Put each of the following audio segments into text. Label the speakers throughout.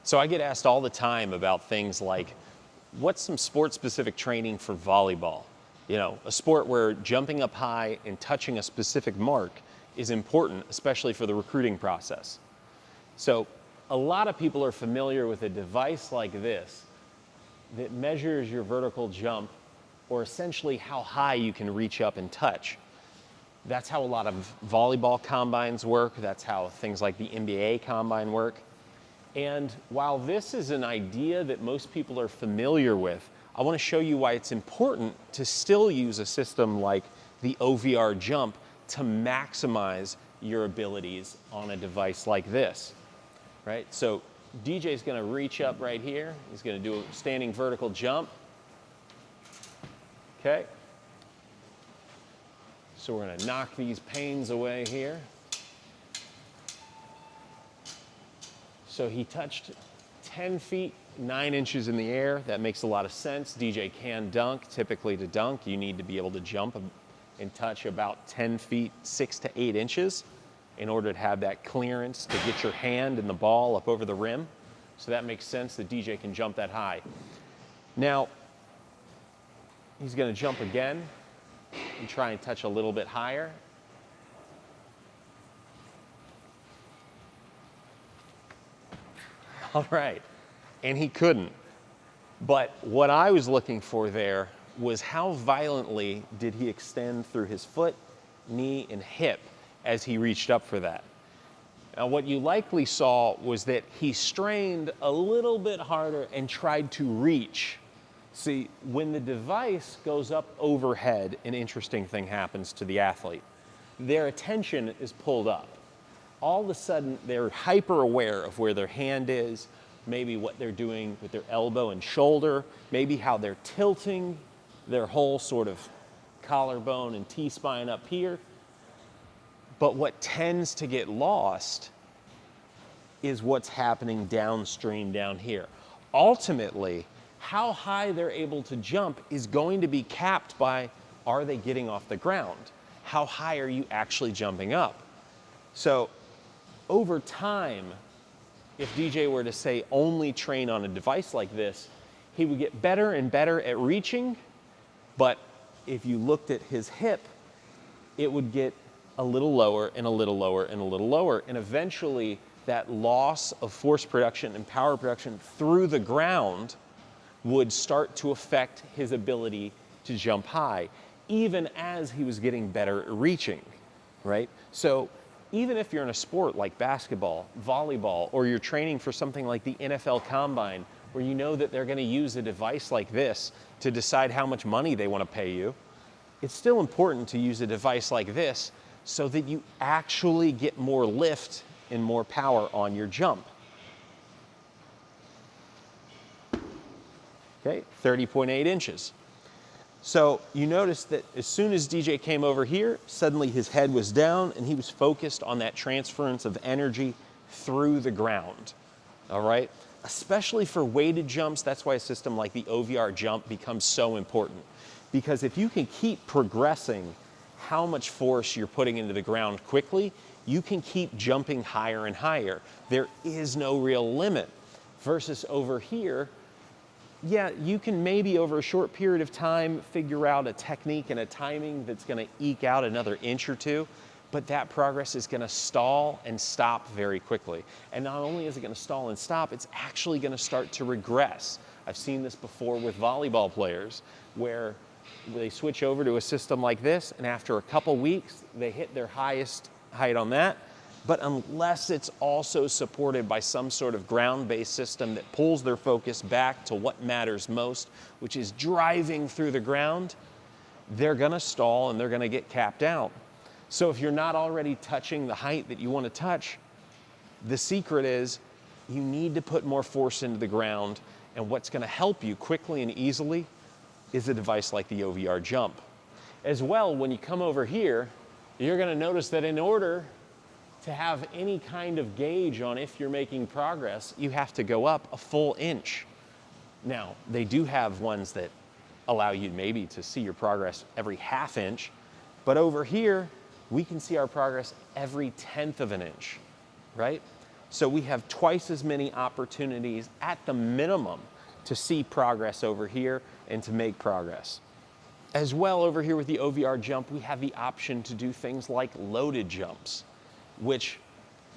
Speaker 1: So I get asked all the time about things like, what's some sport-specific training for volleyball? You know, a sport where jumping up high and touching a specific mark is important, especially for the recruiting process. So a lot of people are familiar with a device like this that measures your vertical jump, or essentially how high you can reach up and touch. That's how a lot of volleyball combines work. That's how things like the NBA combine work. And while this is an idea that most people are familiar with, I want to show you why it's important to still use a system like the OVR jump to maximize your abilities on a device like this, right? So DJ's going to reach up right here. He's going to do a standing vertical jump. Okay. So we're going to knock these panes away here. So he touched 10 feet, 9 inches in the air. That makes a lot of sense. DJ can dunk. Typically to dunk, you need to be able to jump and touch about 10 feet, 6 to 8 inches in order to have that clearance to get your hand and the ball up over the rim. So that makes sense that DJ can jump that high. Now, he's going to jump again and try and touch a little bit higher. All right, and he couldn't. But what I was looking for there was how violently did he extend through his foot, knee, and hip as he reached up for that. Now, what you likely saw was that he strained a little bit harder and tried to reach. See, when the device goes up overhead, an interesting thing happens to the athlete. Their attention is pulled up. All of a sudden, they're hyper aware of where their hand is, maybe what they're doing with their elbow and shoulder, maybe how they're tilting their whole sort of collarbone and T-spine up here. But what tends to get lost is what's happening downstream down here. Ultimately, how high they're able to jump is going to be capped by, are they getting off the ground? How high are you actually jumping up? So over time, if DJ were to say only train on a device like this, he would get better and better at reaching, but if you looked at his hip, it would get a little lower and a little lower and a little lower, and eventually that loss of force production and power production through the ground would start to affect his ability to jump high, even as he was getting better at reaching, right? So even if you're in a sport like basketball, volleyball, or you're training for something like the NFL Combine, where you know that they're going to use a device like this to decide how much money they want to pay you, it's still important to use a device like this so that you actually get more lift and more power on your jump. Okay, 30.8 inches. So you notice that as soon as DJ came over here, suddenly his head was down and he was focused on that transference of energy through the ground, all right? Especially for weighted jumps, that's why a system like the OVR jump becomes so important. Because if you can keep progressing how much force you're putting into the ground quickly, you can keep jumping higher and higher. There is no real limit. Versus over here, yeah, you can maybe over a short period of time figure out a technique and a timing that's going to eke out another inch or two, but that progress is going to stall and stop very quickly. And not only is it going to stall and stop, it's actually going to start to regress. I've seen this before with volleyball players where they switch over to a system like this, and after a couple weeks, they hit their highest height on that. But unless it's also supported by some sort of ground-based system that pulls their focus back to what matters most, which is driving through the ground, they're gonna stall and they're gonna get capped out. So if you're not already touching the height that you want to touch, the secret is you need to put more force into the ground, and what's gonna help you quickly and easily is a device like the OVR jump. As well, when you come over here, you're gonna notice that in order to have any kind of gauge on if you're making progress, you have to go up a full inch. Now, they do have ones that allow you maybe to see your progress every half inch, but over here, we can see our progress every 1/10 of an inch, right? So we have twice as many opportunities at the minimum to see progress over here and to make progress. As well, over here with the OVR jump, we have the option to do things like loaded jumps, which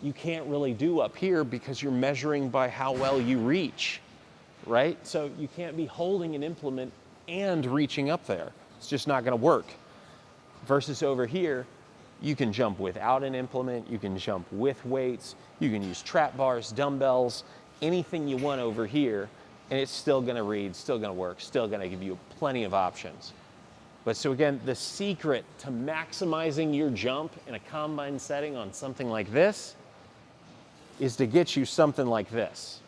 Speaker 1: you can't really do up here because you're measuring by how well you reach, right? So you can't be holding an implement and reaching up there. It's just not gonna work. Versus over here, you can jump without an implement, you can jump with weights, you can use trap bars, dumbbells, anything you want over here, and it's still gonna read, still gonna work, still gonna give you plenty of options. But so again, the secret to maximizing your jump in a combine setting on something like this is to get you something like this.